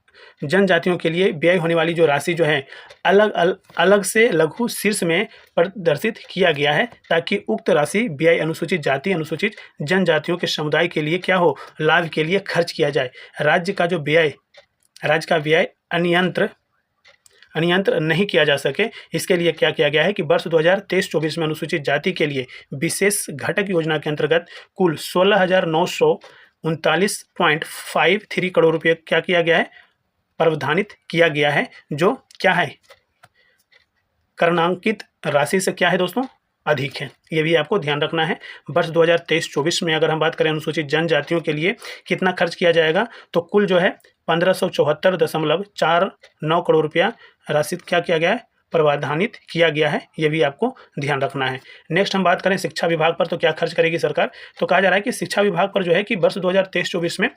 जनजातियों के लिए व्यय होने वाली जो राशि जो है अलग से लघु शीर्ष में प्रदर्शित किया गया है, ताकि उक्त राशि व्यय अनुसूचित जाति अनुसूचित जनजातियों के समुदाय के लिए क्या हो, लाभ के लिए खर्च किया जाए। राज्य का व्यय अनियंत्र नहीं किया जा सके, इसके लिए क्या किया गया है कि वर्ष 2023-24 में अनुसूचित जाति के लिए विशेष घटक योजना के अंतर्गत कुल 16,939.53 करोड़ रुपये क्या किया गया है, प्रावधानित किया गया है, जो क्या है, करणांकित राशि से क्या है दोस्तों, अधिक है। ये भी आपको ध्यान रखना है। वर्ष 2023-24 में अगर हम बात करें अनुसूचित जनजातियों के लिए कितना खर्च किया जाएगा, तो कुल जो है 1574.49 करोड़ रुपया राशि क्या किया गया है, प्रावधानित किया गया है। ये भी आपको ध्यान रखना है। नेक्स्ट हम बात करें शिक्षा विभाग पर, तो क्या खर्च करेगी सरकार, तो कहा जा रहा है कि शिक्षा विभाग पर जो है कि वर्ष 2023-24 में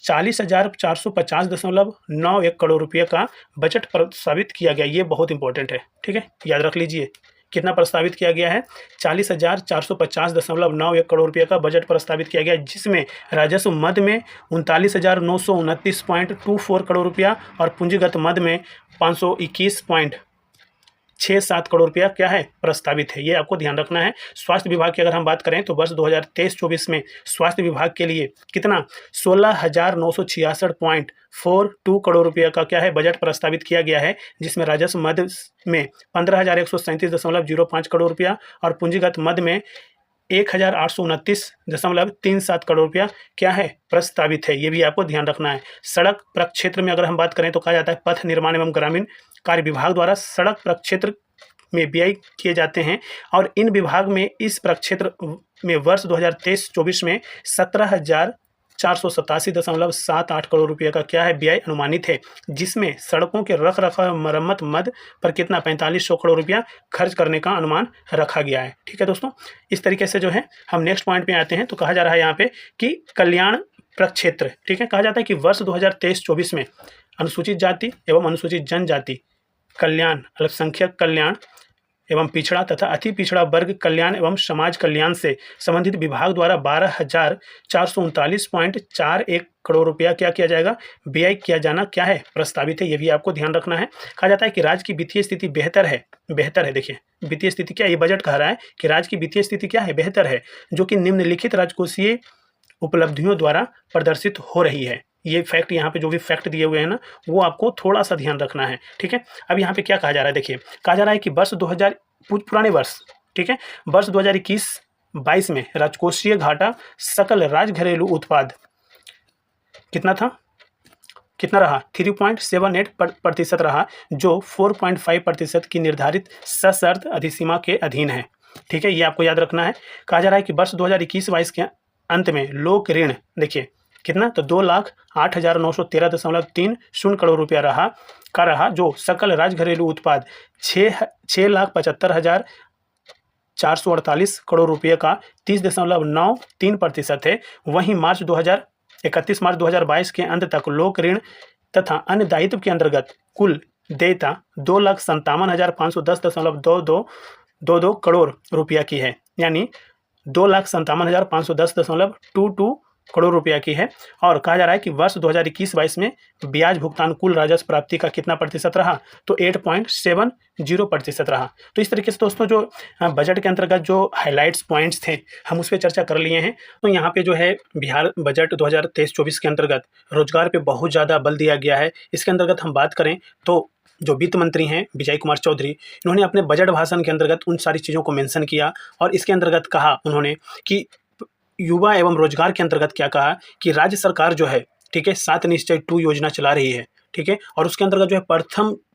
40,450.91 करोड़ रुपये का बजट प्रस्तावित किया गया। ये बहुत इंपॉर्टेंट है, ठीक है, याद रख लीजिए। कितना प्रस्तावित किया गया है, 40,450.91 करोड़ रुपये का बजट प्रस्तावित किया गया, जिसमें राजस्व मद में 39,929.24 करोड़ रुपया और पूंजीगत मद में 521.67 करोड़ रुपया क्या है, प्रस्तावित है। ये आपको ध्यान रखना है। स्वास्थ्य विभाग की अगर हम बात करें तो वर्ष 2023-24 में स्वास्थ्य विभाग के लिए कितना 16,966.42 करोड़ रुपया का क्या है, बजट प्रस्तावित किया गया है, जिसमें राजस्व मद में 15,137.05 करोड़ रुपया और पूंजीगत मद में 1,829.37 करोड़ रुपया क्या है, प्रस्तावित है। ये भी आपको ध्यान रखना है। सड़क प्रक्षेत्र में अगर हम बात करें तो कहा जाता है पथ निर्माण एवं ग्रामीण कार्य विभाग द्वारा सड़क प्रक्षेत्र में व्यय किए जाते हैं, और इन विभाग में इस प्रक्षेत्र में वर्ष 2023-24 में 17,487.78 करोड़ रुपये का क्या है, व्यय अनुमानित है, जिसमें सड़कों के रख रखाव मरम्मत मद पर कितना 4500 करोड़ रुपया खर्च करने का अनुमान रखा गया है। ठीक है दोस्तों, इस तरीके से जो है हम नेक्स्ट पॉइंट पे आते हैं। तो कहा जा रहा है यहाँ पे कि कल्याण प्रक्षेत्र, ठीक है, कहा जाता है कि वर्ष 2023-24 में अनुसूचित जाति एवं अनुसूचित जनजाति कल्याण, अल्पसंख्यक कल्याण एवं पिछड़ा तथा अति पिछड़ा वर्ग कल्याण एवं समाज कल्याण से संबंधित विभाग द्वारा 12,439.41 करोड़ रुपया क्या किया जाएगा, व्यय किया जाना क्या है, प्रस्तावित है। ये भी आपको ध्यान रखना है। कहा जाता है कि राज्य की वित्तीय स्थिति बेहतर है। देखिए वित्तीय स्थिति क्या, ये बजट कह रहा है कि राज्य की वित्तीय स्थिति क्या है, बेहतर है, जो कि निम्नलिखित राजकोषीय उपलब्धियों द्वारा प्रदर्शित हो रही है। ये फैक्ट यहाँ पे जो भी फैक्ट दिए हुए हैं ना, वो आपको थोड़ा सा ध्यान रखना है। ठीक है, अब यहाँ पे क्या कहा जा रहा है, देखिए कहा जा रहा है कि वर्ष 2000 पुराने वर्ष, ठीक है, वर्ष 2021-22 में राजकोषीय घाटा सकल राज्य घरेलू उत्पाद कितना था, कितना रहा, 3.78% रहा, जो 4.5% की निर्धारित सशर्त अधिसीमा के अधीन है। ठीक है, ये आपको याद रखना है। कहा जा रहा है कि वर्ष 2021-22 के अंत में लोक ऋण देखिए कितना, तो 2,08,913.30 करोड़ रुपया रहा, जो सकल राज्य घरेलू उत्पाद 6,75,448 करोड़ रुपये का 30.93% है। वहीं 31 मार्च 2022 के अंत तक लोक ऋण तथा अन्य दायित्व के अंतर्गत कुल देयता 2,57,510.22 करोड़ रुपया की है, यानी 2,57,510.22 करोड़ रुपया की है। और कहा जा रहा है कि वर्ष 2021-22 में ब्याज भुगतान कुल राजस्व प्राप्ति का कितना प्रतिशत रहा, तो 8.70% रहा। तो इस तरीके से दोस्तों जो बजट के अंतर्गत जो हाइलाइट्स पॉइंट्स थे हम उस पर चर्चा कर लिए हैं। तो यहाँ पे जो है बिहार बजट 2023-24 के अंतर्गत रोजगार पे बहुत ज़्यादा बल दिया गया है। इसके अंतर्गत हम बात करें तो जो वित्त मंत्री हैं विजय कुमार चौधरी, इन्होंने अपने बजट भाषण के अंतर्गत उन सारी चीज़ों को मेंशन किया, और इसके अंतर्गत कहा उन्होंने कि युवा एवं रोजगार के अंतर्गत क्या कहा कि राज्य सरकार जो है, ठीक है, 7 निश्चय 2 योजना चला रही है। ठीक है, और उसके अंतर्गत जो है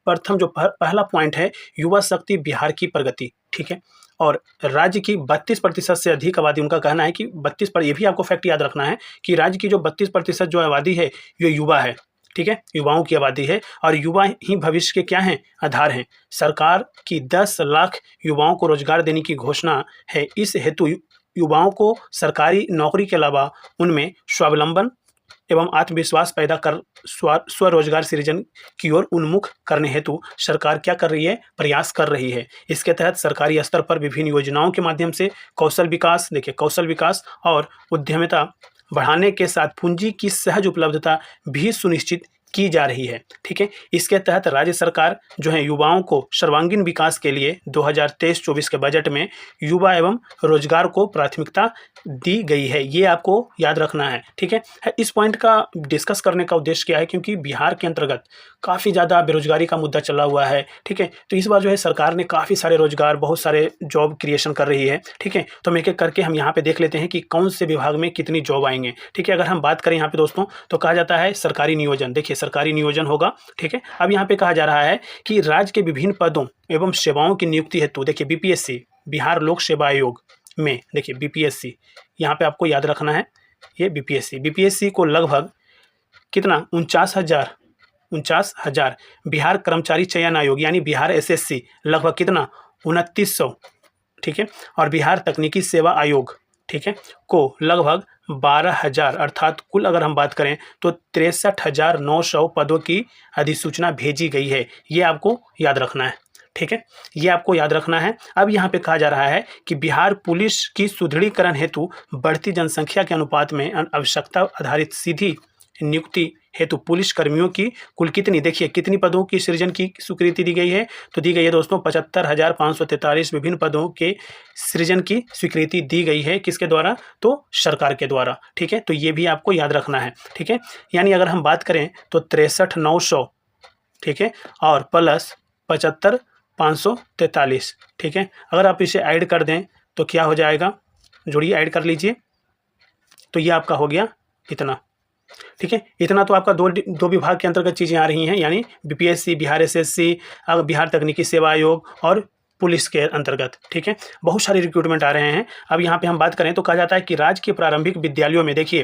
प्रथम जो पहला पॉइंट है युवा शक्ति बिहार की प्रगति। ठीक है, और राज्य की 32% से अधिक आबादी, उनका कहना है कि 32 पर, ये भी आपको फैक्ट याद रखना है कि राज्य की जो 32% जो आबादी है ये युवा है। ठीक है, युवाओं की आबादी है, और युवा ही भविष्य के क्या हैं, आधार हैं। सरकार की 10 लाख युवाओं को रोजगार देने की घोषणा है। इस हेतु युवाओं को सरकारी नौकरी के अलावा उनमें स्वावलंबन एवं आत्मविश्वास पैदा कर स्वरोजगार सृजन की ओर उन्मुख करने हेतु सरकार क्या कर रही है, प्रयास कर रही है। इसके तहत सरकारी स्तर पर विभिन्न योजनाओं के माध्यम से कौशल विकास, देखिए कौशल विकास और उद्यमिता बढ़ाने के साथ पूंजी की सहज उपलब्धता भी सुनिश्चित की जा रही है। ठीक है, इसके तहत राज्य सरकार जो है युवाओं को सर्वांगीण विकास के लिए 2023-24 के बजट में युवा एवं रोजगार को प्राथमिकता दी गई है। ये आपको याद रखना है। ठीक है, इस पॉइंट का डिस्कस करने का उद्देश्य क्या है, क्योंकि बिहार के अंतर्गत काफ़ी ज़्यादा बेरोजगारी का मुद्दा चला हुआ है। ठीक है, तो इस बार जो है सरकार ने काफ़ी सारे रोजगार, बहुत सारे जॉब क्रिएशन कर रही है। ठीक है, तो एक एक करके हम यहाँ पे देख लेते हैं कि कौन से विभाग में कितनी जॉब आएंगे। ठीक है, अगर हम बात करें यहाँ पे दोस्तों, तो कहा जाता है सरकारी नियोजन, देखिए सरकारी नियोजन होगा। ठीक है, अब यहाँ पे कहा जा रहा है कि राज्य के विभिन्न पदों एवं सेवाओं की नियुक्ति हेतु, देखिए बीपीएससी बिहार लोक सेवा आयोग में देखिए बीपीएससी, यहाँ पे आपको याद रखना है ये बीपीएससी को लगभग कितना 49,000 बिहार कर्मचारी चयन आयोग यानी बिहार एसएससी लगभग कितना 2900, ठीक है, और बिहार तकनीकी सेवा आयोग, ठीक है, को लगभग 12,000 अर्थात कुल अगर हम बात करें तो 63,900 पदों की अधिसूचना भेजी गई है। ये आपको याद रखना है, ठीक है, ये आपको याद रखना है। अब यहाँ पे कहा जा रहा है कि बिहार पुलिस की सुदृढ़ीकरण हेतु बढ़ती जनसंख्या के अनुपात में आवश्यकता आधारित सीधी नियुक्ति हेतु पुलिस कर्मियों की कुल कितनी, देखिए कितनी पदों की सृजन की स्वीकृति दी गई है, तो दी गई है दोस्तों 75,543 विभिन्न पदों के सृजन की स्वीकृति दी गई है। किसके द्वारा, तो सरकार के द्वारा, ठीक है, तो ये भी आपको याद रखना है, ठीक है। यानी अगर हम बात करें तो 63,900, ठीक है, और प्लस 75,543, ठीक है, अगर आप इसे ऐड कर दें तो क्या हो जाएगा, जोड़िए ऐड कर लीजिए, तो ये आपका हो गया इतना, ठीक है। इतना तो आपका दो विभाग के अंतर्गत चीज़ें आ रही हैं, यानी बीपीएससी, बिहार एसएससी, बिहार तकनीकी सेवा आयोग और पुलिस के अंतर्गत, ठीक है, बहुत सारे रिक्रूटमेंट आ रहे हैं। अब यहाँ पे हम बात करें तो कहा जाता है कि राज्य के प्रारंभिक विद्यालयों में, देखिए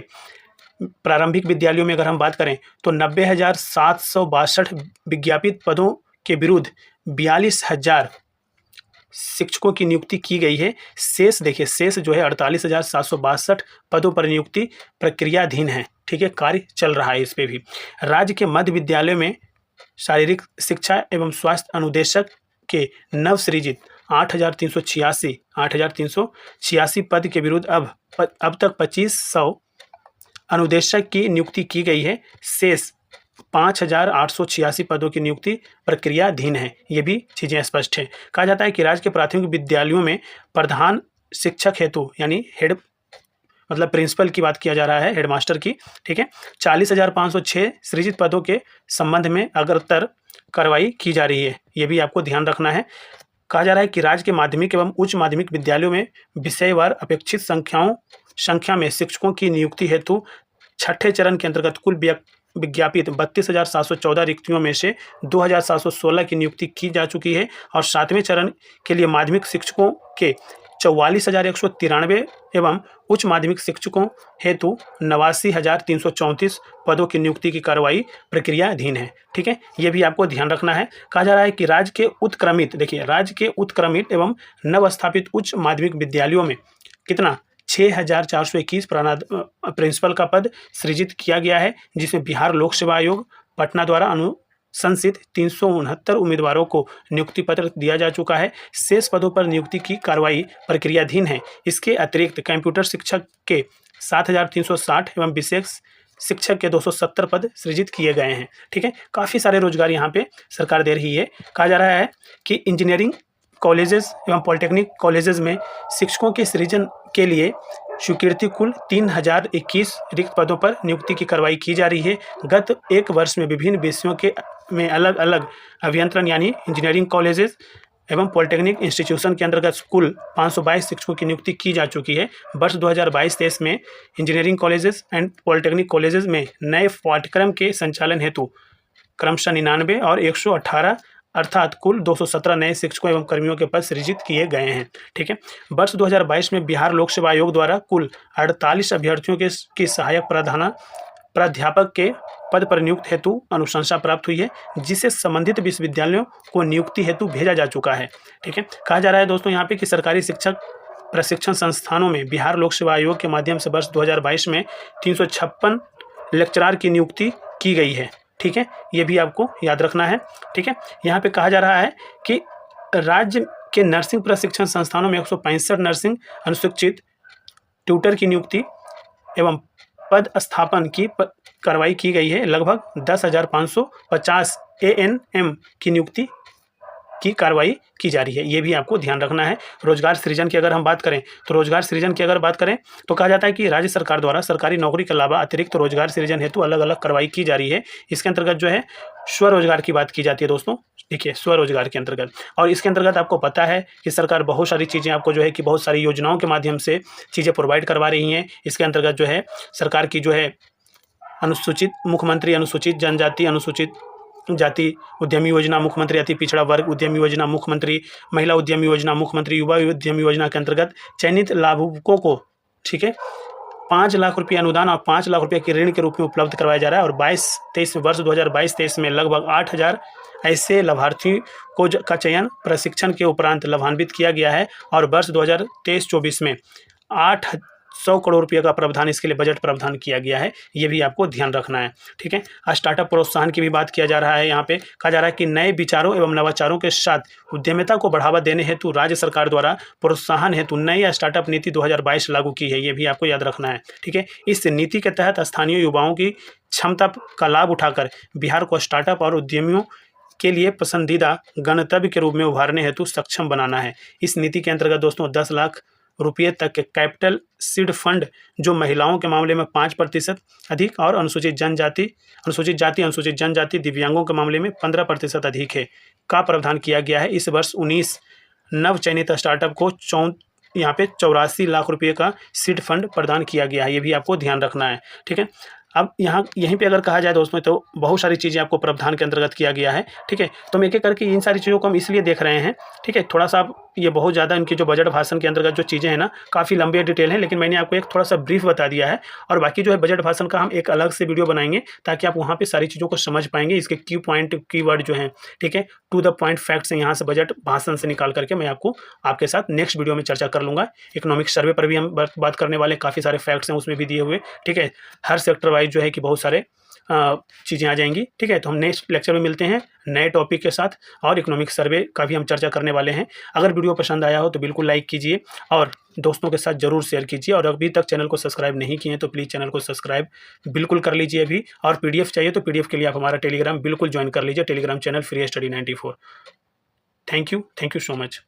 प्रारंभिक विद्यालयों में अगर हम बात करें तो 90,762 विज्ञापित पदों के विरुद्ध 42,000 शिक्षकों की नियुक्ति की गई है। शेष देखिए, शेष जो है 48,762 पदों पर नियुक्ति प्रक्रियाधीन है, ठीक है, कार्य चल रहा है इस पे भी। राज्य के मध्य विद्यालयों में शारीरिक शिक्षा एवं स्वास्थ्य अनुदेशक के नवसृजित 8,386 पद के विरुद्ध अब तक 2,500 अनुदेशक की नियुक्ति की गई है। शेष 5,886 पदों की नियुक्ति प्रक्रियाधीन है। ये भी चीज़ें स्पष्ट हैं। कहा जाता है कि राज्य के प्राथमिक विद्यालयों में प्रधान शिक्षक हेतु यानी हेड मतलब प्रिंसिपल की बात किया जा रहा है, हेडमास्टर की, ठीक है, 40,506 सृजित पदों के संबंध में अग्रतर कार्रवाई की जा रही है। ये भी आपको ध्यान रखना है। कहा जा रहा है कि राज्य के माध्यमिक एवं उच्च माध्यमिक विद्यालयों में विषयवार अपेक्षित संख्या में शिक्षकों की नियुक्ति हेतु छठे चरण के अंतर्गत कुल विज्ञापित 32,714 रिक्तियों में से 2,716 की नियुक्ति की जा चुकी है और सातवें चरण के लिए माध्यमिक शिक्षकों के 44,193 एवं उच्च माध्यमिक शिक्षकों हेतु 89,334 पदों की नियुक्ति की कार्रवाई प्रक्रियाधीन है, ठीक है, ये भी आपको ध्यान रखना है। कहा जा रहा है कि राज्य के उत्क्रमित, देखिए राज्य के उत्क्रमित एवं नवस्थापित उच्च माध्यमिक विद्यालयों में कितना 6,421 प्रिंसिपल का पद सृजित किया गया है, जिसमें बिहार लोक सेवा आयोग पटना द्वारा अनुशंसित 369 उम्मीदवारों को नियुक्ति पत्र दिया जा चुका है। शेष पदों पर नियुक्ति की कार्रवाई प्रक्रियाधीन है। इसके अतिरिक्त कंप्यूटर शिक्षक के 7,360 एवं विशेष शिक्षक के 270 पद सृजित किए गए हैं, ठीक है, काफ़ी सारे रोजगार यहाँ पे सरकार दे रही है। कहा जा रहा है कि इंजीनियरिंग कॉलेजेस एवं पॉलिटेक्निक कॉलेजेस में शिक्षकों के सृजन के लिए स्वीकृति कुल 3,021 रिक्त पदों पर नियुक्ति की कार्रवाई की जा रही है। गत एक वर्ष में विभिन्न विषयों के में अलग अलग अभियंत्रण यानी इंजीनियरिंग कॉलेजेस एवं पॉलिटेक्निक इंस्टीट्यूशन के अंतर्गत कुल 522 शिक्षकों की नियुक्ति की जा चुकी है। वर्ष 2022-23 में engineering colleges and polytechnic colleges में नए पाठ्यक्रम के संचालन हेतु क्रमशः 99 और 118 अर्थात कुल 217 नए शिक्षकों एवं कर्मियों के पद सृजित किए गए हैं, ठीक है। वर्ष 2022 में बिहार लोक सेवा आयोग द्वारा कुल 48 अभ्यर्थियों की सहायक प्राध्यापक के पद पर नियुक्त हेतु अनुशंसा प्राप्त हुई है, जिसे संबंधित विश्वविद्यालयों को नियुक्ति हेतु भेजा जा चुका है, ठीक है। कहा जा रहा है दोस्तों यहाँ पे कि सरकारी शिक्षक प्रशिक्षण संस्थानों में बिहार लोक सेवा आयोग के माध्यम से वर्ष 2022 में 356 लेक्चरार की नियुक्ति की गई है, ठीक है, ये भी आपको याद रखना है, ठीक है। यहाँ पे कहा जा रहा है कि राज्य के नर्सिंग प्रशिक्षण संस्थानों में 165 नर्सिंग अनुशिक्षित ट्यूटर की नियुक्ति एवं पद स्थापन की कार्रवाई की गई है। लगभग 10,550 ANM की नियुक्ति की कार्रवाई की जा रही है। ये भी आपको ध्यान रखना है। रोजगार सृजन की अगर हम बात करें तो रोजगार सृजन की अगर बात करें तो कहा जाता है कि राज्य सरकार द्वारा सरकारी नौकरी के अलावा अतिरिक्त रोजगार सृजन हेतु अलग अलग कार्रवाई की जा रही है। इसके अंतर्गत जो है स्वरोजगार की बात की जाती है दोस्तों, देखिए स्वरोजगार के अंतर्गत, और इसके अंतर्गत आपको पता है कि सरकार बहुत सारी चीज़ें आपको जो है कि बहुत सारी योजनाओं के माध्यम से चीज़ें प्रोवाइड करवा रही हैं। इसके अंतर्गत जो है सरकार की जो है मुख्यमंत्री अनुसूचित जनजाति अनुसूचित जाति उद्यमी योजना, मुख्यमंत्री अति पिछड़ा वर्ग उद्यमी योजना, मुख्यमंत्री महिला उद्यमी योजना, मुख्यमंत्री युवा उद्यमी योजना के अंतर्गत चयनित लाभुकों को, ठीक है, 5 लाख रुपये अनुदान और 5 लाख रुपये के ऋण के रूप में उपलब्ध करवाया जा रहा है। और 22-23 वर्ष 2022-23 में लगभग 8,000 ऐसे लाभार्थियों को का चयन प्रशिक्षण के उपरांत लाभान्वित किया गया है। और वर्ष 2023-24 में 800 करोड़ रुपये का प्रावधान इसके लिए बजट प्रावधान किया गया है। ये भी आपको ध्यान रखना है, ठीक है। स्टार्टअप प्रोत्साहन की भी बात किया जा रहा है। यहाँ पे कहा जा रहा है कि नए विचारों एवं नवाचारों के साथ उद्यमिता को बढ़ावा देने हेतु राज्य सरकार द्वारा प्रोत्साहन हेतु नई स्टार्टअप नीति 2022 लागू की है। ये भी आपको याद रखना है, ठीक है। इस नीति के तहत स्थानीय युवाओं की क्षमता का लाभ उठाकर बिहार को स्टार्टअप और उद्यमियों के लिए पसंदीदा गंतव्य के रूप में उभारने हेतु सक्षम बनाना है। इस नीति के अंतर्गत दोस्तों 10 लाख रुपये तक के कैपिटल सीड फंड, जो महिलाओं के मामले में 5% अधिक और अनुसूचित जाति, दिव्यांगों के मामले में 15% अधिक है, का प्रावधान किया गया है। इस वर्ष 19 नव चयनित स्टार्टअप को यहाँ पे 84 लाख रुपये का सीड फंड प्रदान किया गया है। ये भी आपको ध्यान रखना है, ठीक है। अब यहीं पे अगर कहा जाए दोस्तों तो बहुत सारी चीज़ें आपको प्रावधान के अंतर्गत किया गया है, ठीक है। तो हम एक एक करके इन सारी चीज़ों को हम इसलिए देख रहे हैं, ठीक है। थोड़ा सा आप ये बहुत ज़्यादा इनकी जो बजट भाषण के अंतर्गत जो चीज़ें हैं ना, काफ़ी लंबी डिटेल है, लेकिन मैंने आपको एक थोड़ा सा ब्रीफ बता दिया है। और बाकी जो है बजट भाषण का हम एक अलग से वीडियो बनाएंगे ताकि आप वहाँ पर सारी चीज़ों को समझ पाएंगे। इसके की वर्ड जो हैं, ठीक है, टू द पॉइंट फैक्ट्स यहाँ से बजट भाषण से निकाल करके मैं आपके साथ नेक्स्ट वीडियो में चर्चा कर लूँगा। इकोनॉमिक सर्वे पर भी हम बात करने वाले, काफ़ी सारे फैक्ट्स हैं उसमें भी दिए हुए, ठीक है। हर सेक्टर वाइज जो है कि बहुत सारे चीज़ें आ जाएंगी, ठीक है। तो हम नेक्स्ट लेक्चर में मिलते हैं नए टॉपिक के साथ और इकोनॉमिक सर्वे का भी हम चर्चा करने वाले हैं। अगर वीडियो पसंद आया हो तो बिल्कुल लाइक कीजिए और दोस्तों के साथ जरूर शेयर कीजिए। और अभी तक चैनल को सब्सक्राइब नहीं किए हैं तो प्लीज़ चैनल को सब्सक्राइब बिल्कुल कर लीजिए अभी। और PDF चाहिए तो PDF के लिए आप हमारा टेलीग्राम बिल्कुल ज्वाइन कर लीजिए, Telegram channel free study 94। Thank you so much.